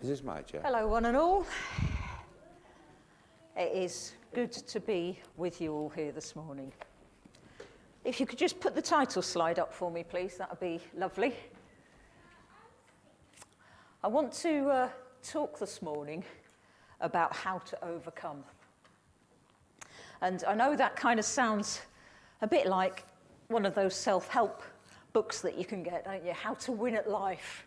Is this my chair? Hello, one and all. It is good to be with you all here this morning. If you could just put the title slide up for me, please, that would be lovely. I want to talk this morning about how to overcome. And I know that kind of sounds a bit like one of those self-help books that you can get, don't you? How to win at life.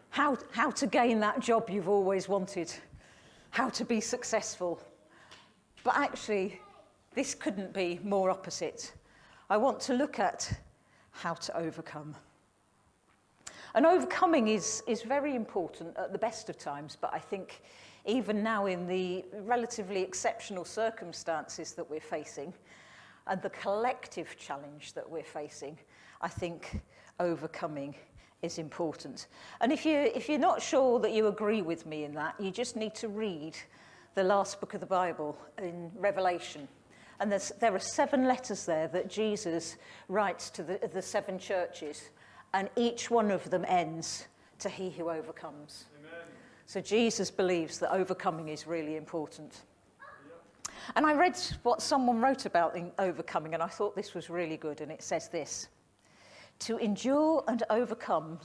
How to gain that job you've always wanted. How to be successful. But actually, this couldn't be more opposite. I want to look at how to overcome. And overcoming is very important at the best of times, but I think even now in the relatively exceptional circumstances that we're facing and the collective challenge that we're facing, I think overcoming is important. And if you're not sure that you agree with me in that, you just need to read the last book of the Bible in Revelation. And there are 7 letters there that Jesus writes to the 7 churches, and each one of them ends to he who overcomes. Amen. So Jesus believes that overcoming is really important. Yep. And I read what someone wrote about in overcoming, and I thought this was really good, and it says this: to endure and overcome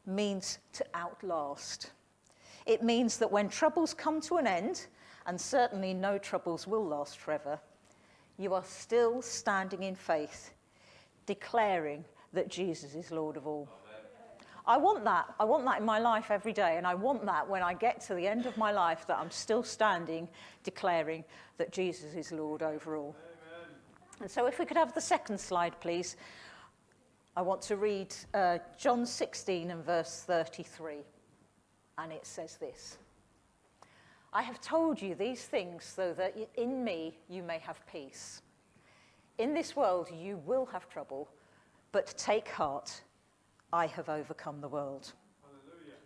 means to outlast. It means that when troubles come to an end, and certainly no troubles will last forever, you are still standing in faith, declaring that Jesus is Lord of all. Amen. I want that. I want that in my life every day, and I want that when I get to the end of my life, that I'm still standing, declaring that Jesus is Lord over all. Amen. And so if we could have the second slide, please. I want to read John 16 and verse 33, and it says this: I have told you these things so that in me you may have peace. In this world you will have trouble, but take heart, I have overcome the world. Hallelujah.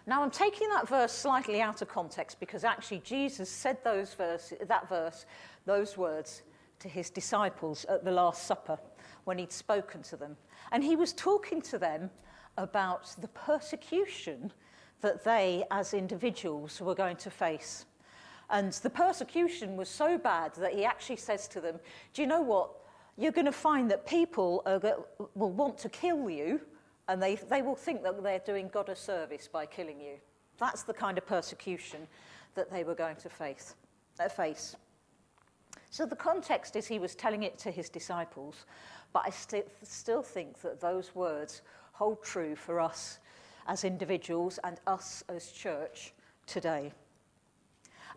Now I'm taking that verse slightly out of context because actually Jesus said those words to his disciples at the Last Supper when he'd spoken to them. And he was talking to them about the persecution that they as individuals were going to face. And the persecution was so bad that he actually says to them, do you know what? You're going to find that people will want to kill you, and they will think that they're doing God a service by killing you. That's the kind of persecution that they were going to face. So the context is he was telling it to his disciples, but I still think that those words hold true for us as individuals and us as church today.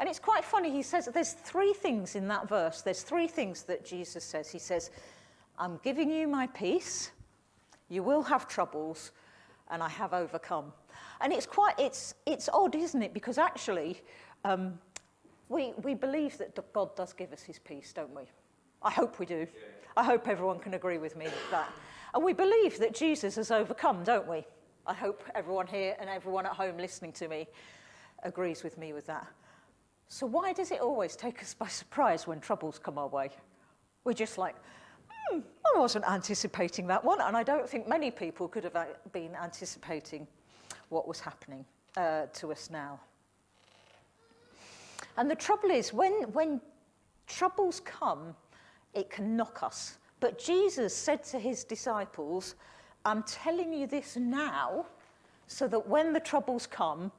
And it's quite funny, he says there's 3 things in that verse. There's 3 things that Jesus says. He says, I'm giving you my peace, you will have troubles, and I have overcome. And it's odd, isn't it? Because actually, we believe that God does give us his peace, don't we? I hope we do. Yeah. I hope everyone can agree with me with that. And we believe that Jesus has overcome, don't we? I hope everyone here and everyone at home listening to me agrees with me with that. So why does it always take us by surprise when troubles come our way? We're just like, I wasn't anticipating that one. And I don't think many people could have been anticipating what was happening to us now. And the trouble is, when troubles come, it can knock us. But Jesus said to his disciples, I'm telling you this now, so that when the troubles come,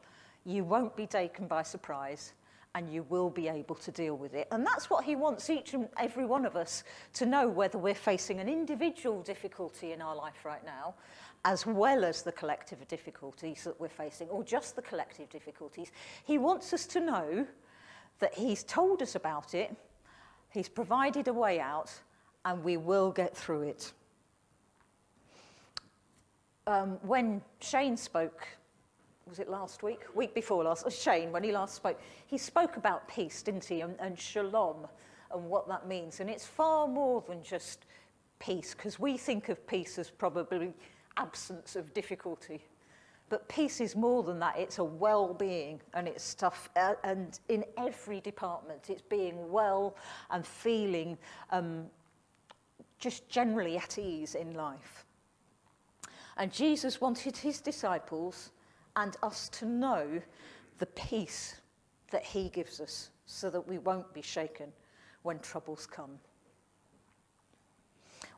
you won't be taken by surprise, and you will be able to deal with it. And that's what he wants each and every one of us to know, whether we're facing an individual difficulty in our life right now, as well as the collective difficulties that we're facing, or just the collective difficulties. He wants us to know that he's told us about it, he's provided a way out, and we will get through it. When Shane spoke, was it last week? Week before last, Shane, when he last spoke, he spoke about peace, didn't he? And shalom, and what that means. And it's far more than just peace, because we think of peace as probably absence of difficulty. But peace is more than that. It's a well-being, and it's stuff, and in every department, it's being well and feeling just generally at ease in life. And Jesus wanted his disciples and us to know the peace that he gives us so that we won't be shaken when troubles come.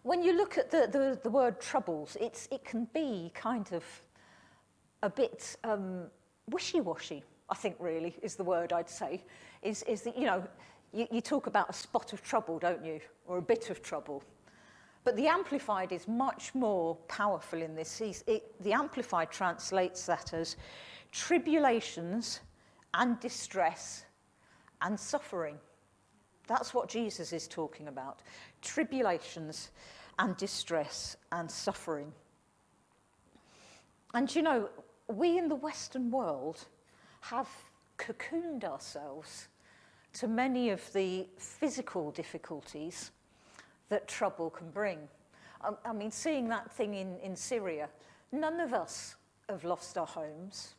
When you look at the word troubles, it can be kind of a bit wishy-washy, I think really is the word I'd say. Is that, you talk about a spot of trouble, don't you? Or a bit of trouble. But the Amplified is much more powerful in this. The Amplified translates that as tribulations and distress and suffering. That's what Jesus is talking about. Tribulations and distress and suffering. And we in the Western world have cocooned ourselves to many of the physical difficulties that trouble can bring. I mean, seeing that thing in Syria, none of us have lost our homes.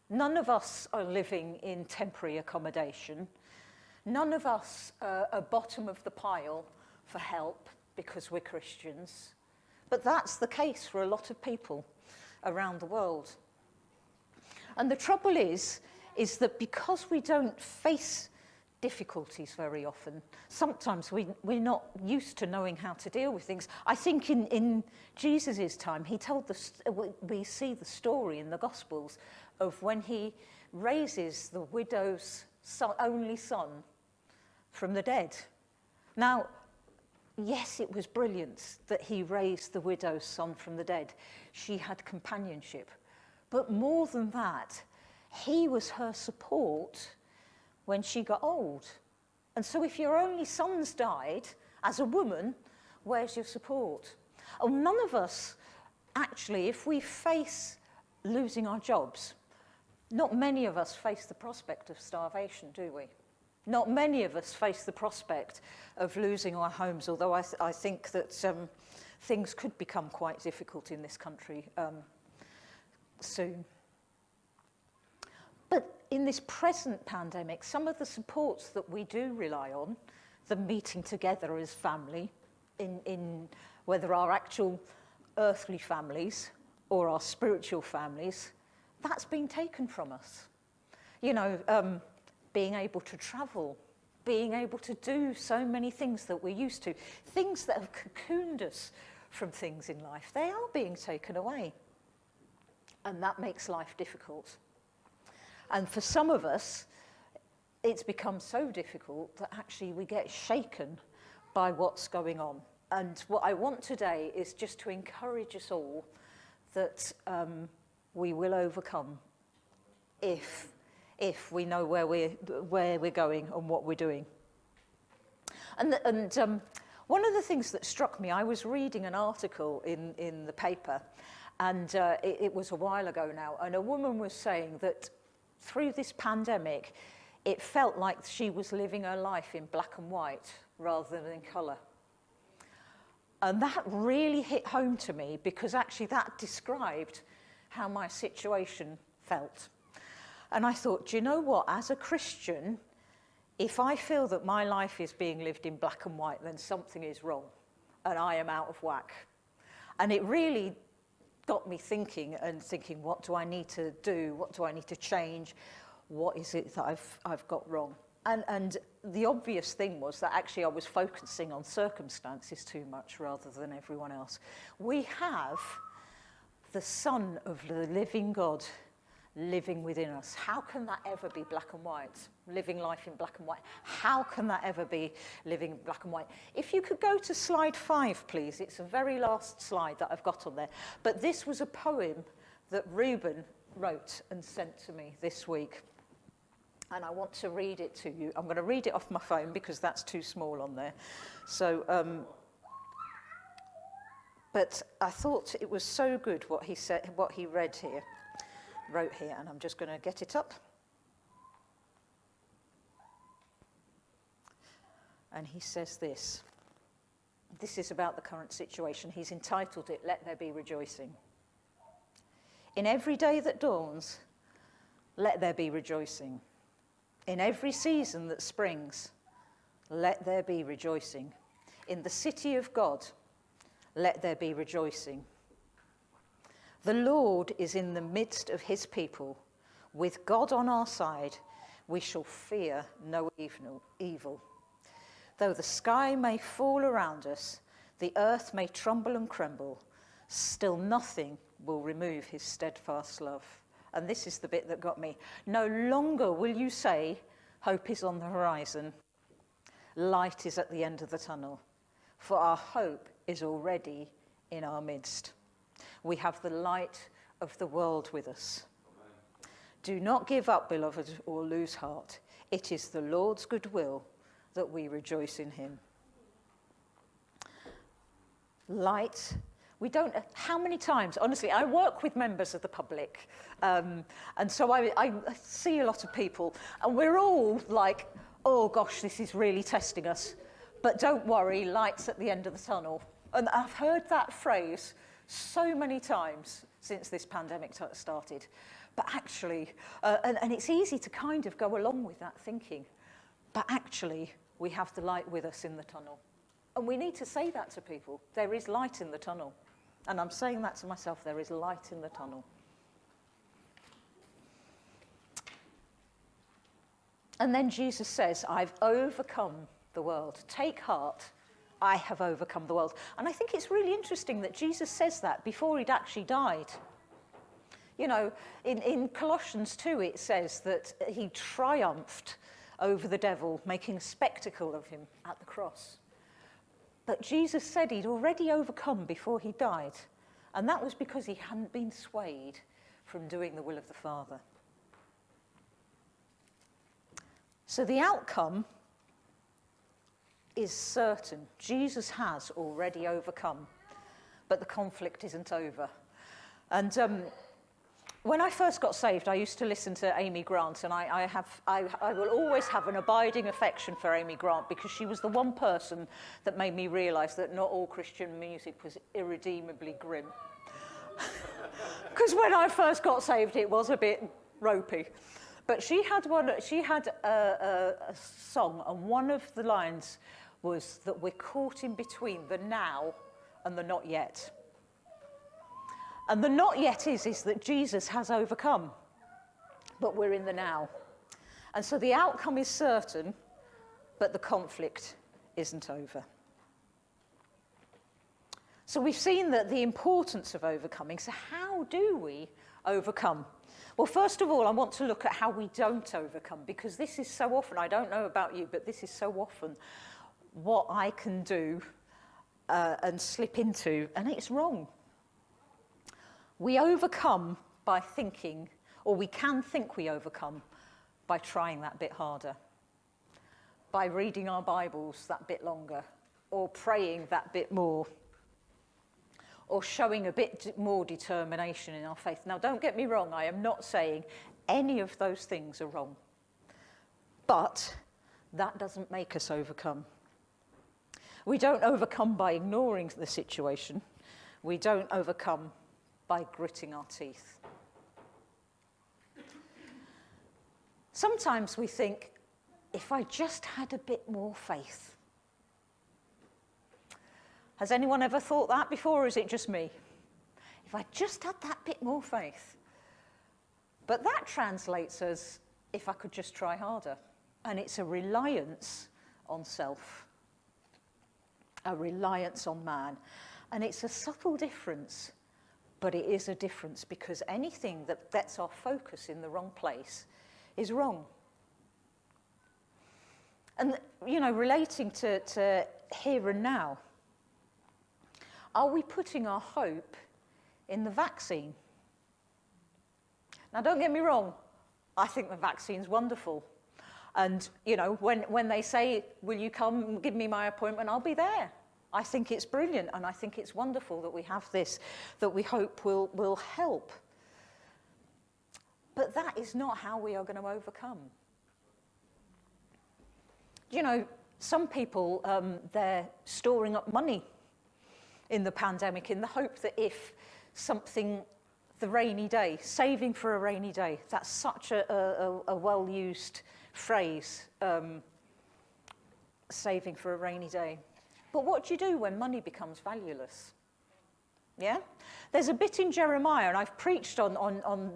None of us are living in temporary accommodation. None of us are bottom of the pile for help because we're Christians. But that's the case for a lot of people around the world. And the trouble is that because we don't face difficulties very often, sometimes we're not used to knowing how to deal with things. I think in Jesus' time, we see the story in the Gospels of when he raises the widow's only son from the dead. Now, yes, it was brilliant that he raised the widow's son from the dead. She had companionship. But more than that, he was her support when she got old. And so if your only son's died, as a woman, where's your support? Oh, none of us, actually, if we face losing our jobs, not many of us face the prospect of starvation, do we? Not many of us face the prospect of losing our homes, although I think that things could become quite difficult in this country soon. But in this present pandemic, some of the supports that we do rely on, the meeting together as family, in whether our actual earthly families or our spiritual families, that's been taken from us. Being able to travel, being able to do so many things that we're used to, things that have cocooned us from things in life, they are being taken away. And that makes life difficult. And for some of us, it's become so difficult that actually we get shaken by what's going on. And what I want today is just to encourage us all that we will overcome if we know where we're going and what we're doing. And one of the things that struck me, I was reading an article in the paper, and it was a while ago now, and a woman was saying that through this pandemic, it felt like she was living her life in black and white rather than in colour. And that really hit home to me, because actually that described how my situation felt. And I thought, do you know what? As a Christian, if I feel that my life is being lived in black and white, then something is wrong, and I am out of whack. And it really got me thinking, what do I need to do? What do I need to change? What is it that I've got wrong? And the obvious thing was that actually I was focusing on circumstances too much rather than everyone else. We have the Son of the living God living within us. How can that ever be black and white? Living life in black and white. How can that ever be living in black and white? If you could go to slide 5, please. It's the very last slide that I've got on there. But this was a poem that Reuben wrote and sent to me this week. And I want to read it to you. I'm going to read it off my phone because that's too small on there. So, but I thought it was so good what he said, what he wrote here, and I'm just going to get it up. And he says this. This is about the current situation. He's entitled it, "Let There Be Rejoicing." In every day that dawns, let there be rejoicing. In every season that springs, let there be rejoicing. In the city of God, let there be rejoicing. The Lord is in the midst of his people. With God on our side, we shall fear no evil. Though the sky may fall around us, the earth may tremble and crumble, still nothing will remove his steadfast love. And this is the bit that got me. No longer will you say, hope is on the horizon, light is at the end of the tunnel, for our hope is already in our midst. We have the light of the world with us. Amen. Do not give up, beloved, or lose heart. It is the Lord's good will that we rejoice in him. Light. We don't, how many times, honestly, I work with members of the public, and so I see a lot of people, and we're all like, oh gosh, this is really testing us. But don't worry, light's at the end of the tunnel. And I've heard that phrase so many times since this pandemic started. But actually, and it's easy to kind of go along with that thinking, but actually, we have the light with us in the tunnel. And we need to say that to people. There is light in the tunnel. And I'm saying that to myself, there is light in the tunnel. And then Jesus says, I've overcome the world. Take heart, I have overcome the world. And I think it's really interesting that Jesus says that before he'd actually died. You know, in Colossians 2, it says that he triumphed over the devil, making a spectacle of him at the cross. But Jesus said he'd already overcome before he died. And that was because he hadn't been swayed from doing the will of the Father. So the outcome is certain. Jesus has already overcome, but the conflict isn't over. And when I first got saved, I used to listen to Amy Grant, and I will always have an abiding affection for Amy Grant because she was the one person that made me realise that not all Christian music was irredeemably grim. Because when I first got saved, it was a bit ropey. But she had a song, and one of the lines was that we're caught in between the now and the not yet. And the not yet is that Jesus has overcome, but we're in the now. And so the outcome is certain, but the conflict isn't over. So we've seen that the importance of overcoming. So how do we overcome? Well, first of all, I want to look at how we don't overcome, because this is so often, I don't know about you, but this is so often what I can do and slip into, and it's wrong. We overcome by thinking, or we can think we overcome by trying that bit harder, by reading our Bibles that bit longer, or praying that bit more, or showing a bit more determination in our faith. Now, don't get me wrong, I am not saying any of those things are wrong, but that doesn't make us overcome. We don't overcome by ignoring the situation. We don't overcome by gritting our teeth. Sometimes we think, if I just had a bit more faith. Has anyone ever thought that before, or is it just me? If I just had that bit more faith. But that translates as, if I could just try harder. And it's a reliance on self, a reliance on man. And it's a subtle difference. But it is a difference, because anything that gets our focus in the wrong place is wrong. And, you know, relating to here and now, are we putting our hope in the vaccine? Now, don't get me wrong, I think the vaccine's wonderful. And, you know, when they say, will you come give me my appointment, I'll be there. I think it's brilliant, and I think it's wonderful that we have this, that we hope will help. But that is not how we are going to overcome. You know, some people, they're storing up money in the pandemic in the hope that if something, the rainy day, saving for a rainy day, that's such a well-used phrase, saving for a rainy day. But what do you do when money becomes valueless? Yeah? There's a bit in Jeremiah, and I've preached on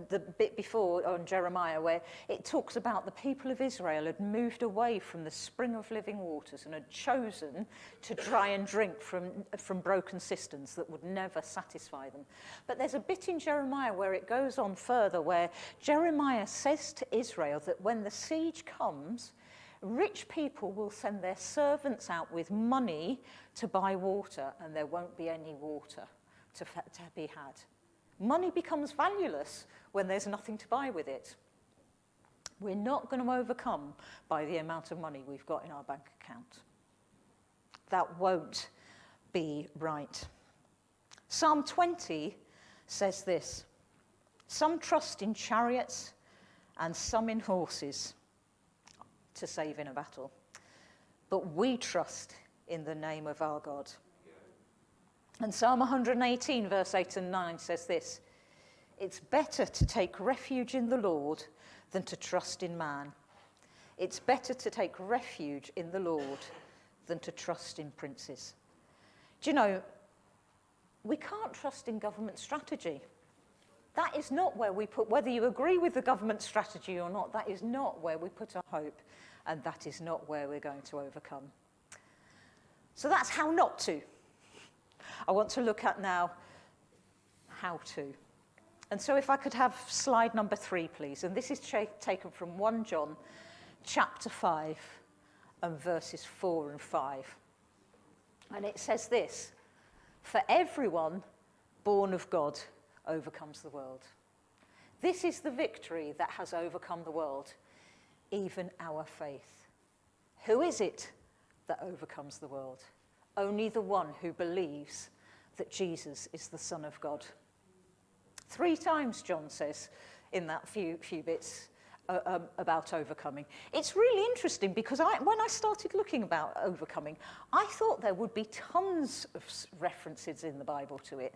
the bit before on Jeremiah, where it talks about the people of Israel had moved away from the spring of living waters and had chosen to try and drink from broken cisterns that would never satisfy them. But there's a bit in Jeremiah where it goes on further, where Jeremiah says to Israel that when the siege comes, rich people will send their servants out with money to buy water, and there won't be any water to be had. Money becomes valueless when there's nothing to buy with it. We're not going to overcome by the amount of money we've got in our bank account. That won't be right. Psalm 20 says this: some trust in chariots and some in horses to save in a battle, but we trust in the name of our God. And Psalm 118, verse 8 and 9 says this: it's better to take refuge in the Lord than to trust in man. It's better to take refuge in the Lord than to trust in princes. Do you know, we can't trust in government strategy. That is not where we put, whether you agree with the government strategy or not, that is not where we put our hope, and that is not where we're going to overcome. So that's how not to. I want to look at now how to. And so if I could have slide number 3, please. And this is taken from 1 John chapter 5 and verses 4 and 5. And it says this: for everyone born of God overcomes the world. This is the victory that has overcome the world, even our faith. Who is it that overcomes the world? Only the one who believes that Jesus is the Son of God. 3 times John says in that few bits about overcoming. It's really interesting because when I started looking about overcoming, I thought there would be tons of references in the Bible to it.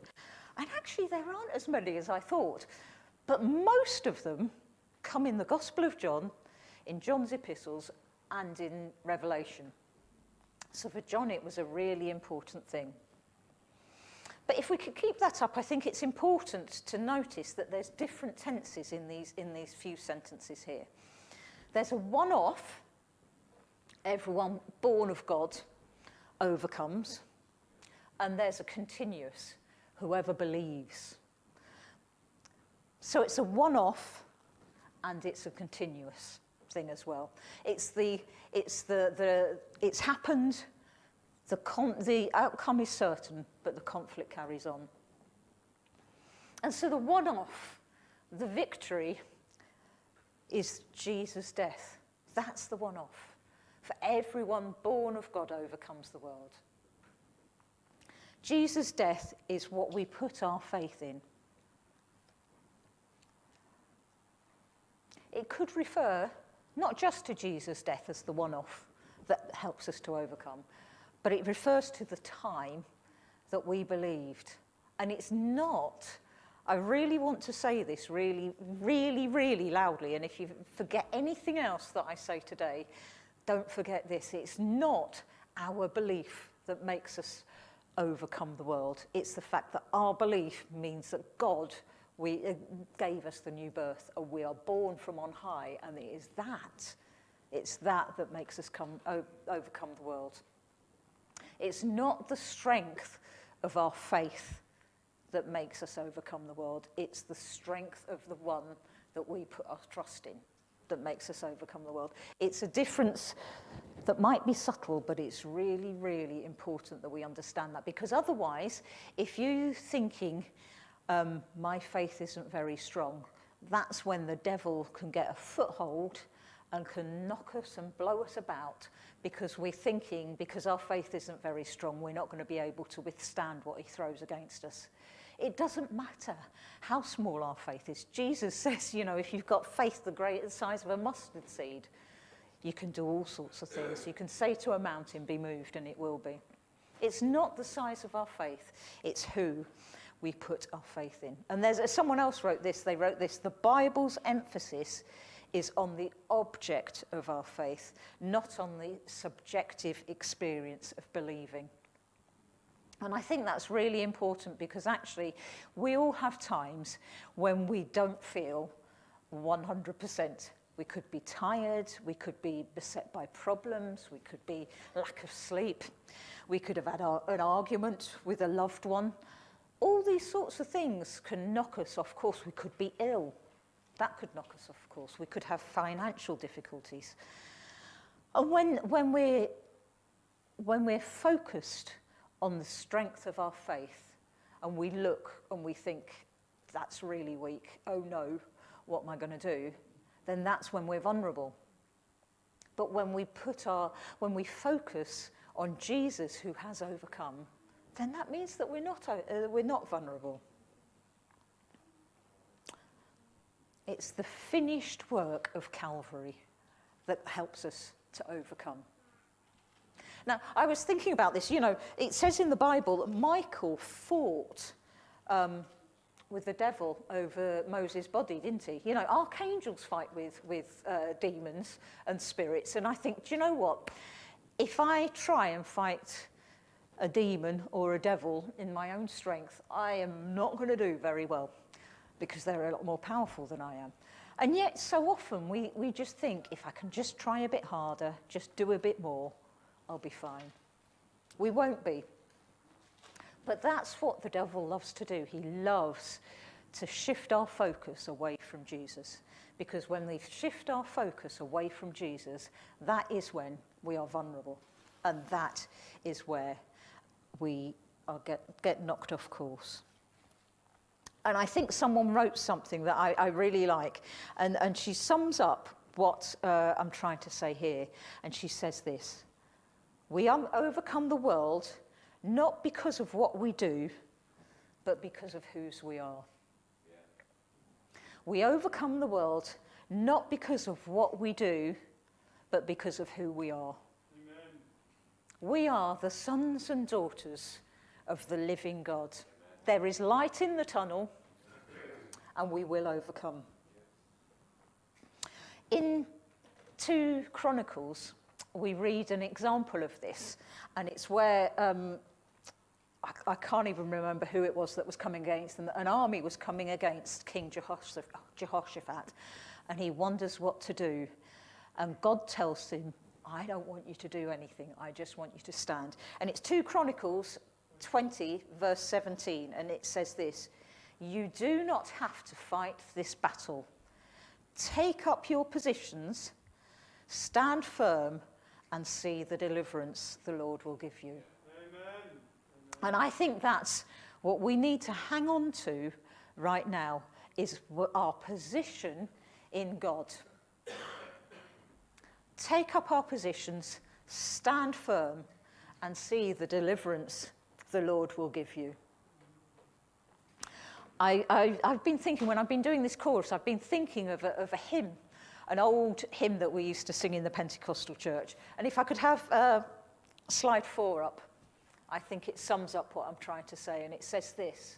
And actually there aren't as many as I thought. But most of them come in the Gospel of John, in John's epistles, and in Revelation. So for John, it was a really important thing. But if we could keep that up, I think it's important to notice that there's different tenses in these few sentences here. There's a one-off, everyone born of God overcomes, and there's a continuous, whoever believes. So it's a one-off, and it's a continuous thing as well. It's happened. The outcome is certain, but the conflict carries on. And so the one-off, the victory, is Jesus' death. That's the one-off. For everyone born of God overcomes the world. Jesus' death is what we put our faith in. It could refer not just to Jesus' death as the one-off that helps us to overcome, but it refers to the time that we believed. And it's not, I really want to say this really, really, really loudly, and if you forget anything else that I say today, don't forget this. It's not our belief that makes us overcome the world. It's the fact that our belief means that God gave us the new birth, and we are born from on high, and it's that makes us overcome the world. It's not the strength of our faith that makes us overcome the world. It's the strength of the one that we put our trust in that makes us overcome the world. It's a difference that might be subtle, but it's really, really important that we understand that. Because otherwise, if you're thinking, my faith isn't very strong, that's when the devil can get a foothold and can knock us and blow us about, because we're thinking, because our faith isn't very strong, we're not going to be able to withstand what he throws against us. It doesn't matter how small our faith is. Jesus says, if you've got faith the size of a mustard seed, you can do all sorts of things. You can say to a mountain, be moved, and it will be. It's not the size of our faith, it's who we put our faith in. And someone else wrote this, they wrote this: the Bible's emphasis is on the object of our faith, not on the subjective experience of believing. And I think that's really important because actually we all have times when we don't feel 100%. We could be tired, we could be beset by problems, we could be lack of sleep, we could have had an argument with a loved one. All these sorts of things can knock us off course. We could be ill. That could knock us off course. We could have financial difficulties. And when we're focused on the strength of our faith and we look and we think, that's really weak, oh no, what am I going to do? Then that's when we're vulnerable. But when we focus on Jesus who has overcome, then that means that we're not vulnerable. It's the finished work of Calvary that helps us to overcome. Now, I was thinking about this. It says in the Bible that Michael fought with the devil over Moses' body, didn't he? Archangels fight with demons and spirits. And I think, do you know what? If I try and fight a demon or a devil in my own strength, I am not going to do very well because they're a lot more powerful than I am. And yet, so often, we just think, if I can just try a bit harder, just do a bit more, I'll be fine. We won't be. But that's what the devil loves to do. He loves to shift our focus away from Jesus. Because when we shift our focus away from Jesus, that is when we are vulnerable. And that is where we get knocked off course. And I think someone wrote something that I really like. And she sums up what I'm trying to say here. And she says this: we overcome the world not because of what we do, but because of whose we are. Yeah. We overcome the world not because of what we do, but because of who we are. Amen. We are the sons and daughters of the living God. Amen. There is light in the tunnel, and we will overcome. In 2 Chronicles, we read an example of this, and it's where I can't even remember who it was that was coming against them. An army was coming against King Jehoshaphat, and he wonders what to do. And God tells him, I don't want you to do anything. I just want you to stand. And it's 2 Chronicles 20, verse 17, and it says this: you do not have to fight this battle. Take up your positions, stand firm, and see the deliverance the Lord will give you. Amen. And I think that's what we need to hang on to right now, is our position in God. Take up our positions, stand firm, and see the deliverance the Lord will give you. I've been thinking, when I've been doing this course, I've been thinking of a hymn, an old hymn that we used to sing in the Pentecostal church. And if I could have slide 4 up, I think it sums up what I'm trying to say. And it says this: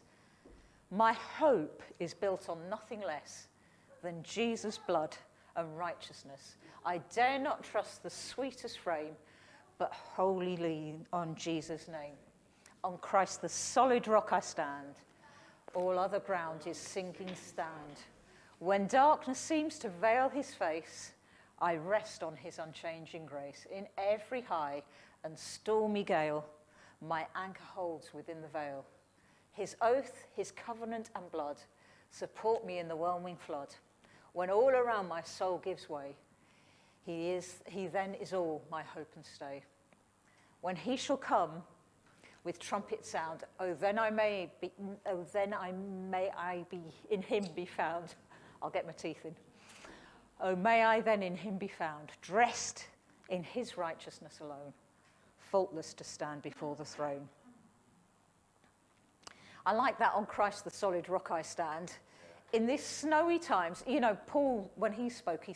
my hope is built on nothing less than Jesus' blood and righteousness. I dare not trust the sweetest frame, but wholly lean on Jesus' name. On Christ the solid rock I stand. All other ground is sinking sand. When darkness seems to veil his face, I rest on his unchanging grace. In every high and stormy gale, my anchor holds within the veil. His oath, his covenant and blood support me in the whelming flood. When all around my soul gives way, he then is all my hope and stay. When he shall come with trumpet sound, then I may be in him be found. I'll get my teeth in. Oh, may I then in him be found, dressed in his righteousness alone, faultless to stand before the throne. I like that. On Christ the solid rock I stand. In these snowy times, Paul, when he spoke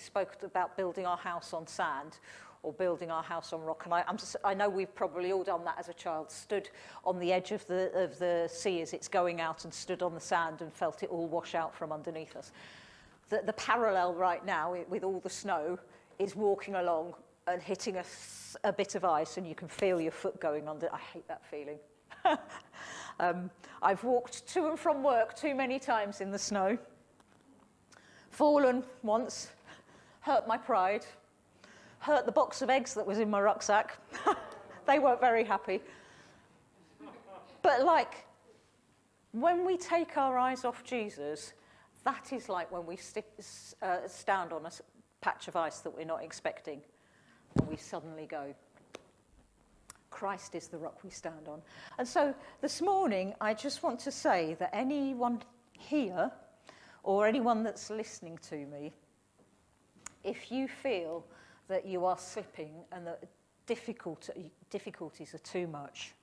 about building our house on sand or building our house on rock. And I know we've probably all done that as a child, stood on the edge of the sea as it's going out and stood on the sand and felt it all wash out from underneath us. The parallel right now with all the snow is walking along and hitting a bit of ice, and you can feel your foot going under. I hate that feeling. I've walked to and from work too many times in the snow, fallen once, hurt my pride, hurt the box of eggs that was in my rucksack. They weren't very happy. But like, when we take our eyes off Jesus, that is like when we stand on a patch of ice that we're not expecting, and we suddenly go, Christ is the rock we stand on. And so this morning, I just want to say that anyone here, or anyone that's listening to me, if you feel that you are slipping and that difficulties are too much,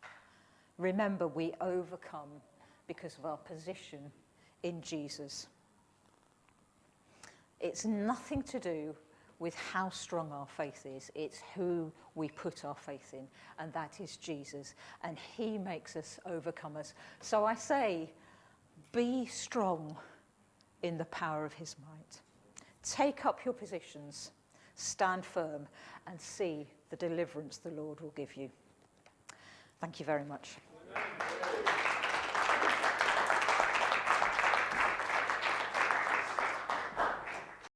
remember we overcome because of our position in Jesus. It's nothing to do with how strong our faith is. It's who we put our faith in, and that is Jesus. And he makes us overcomers. So I say, be strong in the power of his might. Take up your positions, stand firm, and see the deliverance the Lord will give you. Thank you very much. Amen.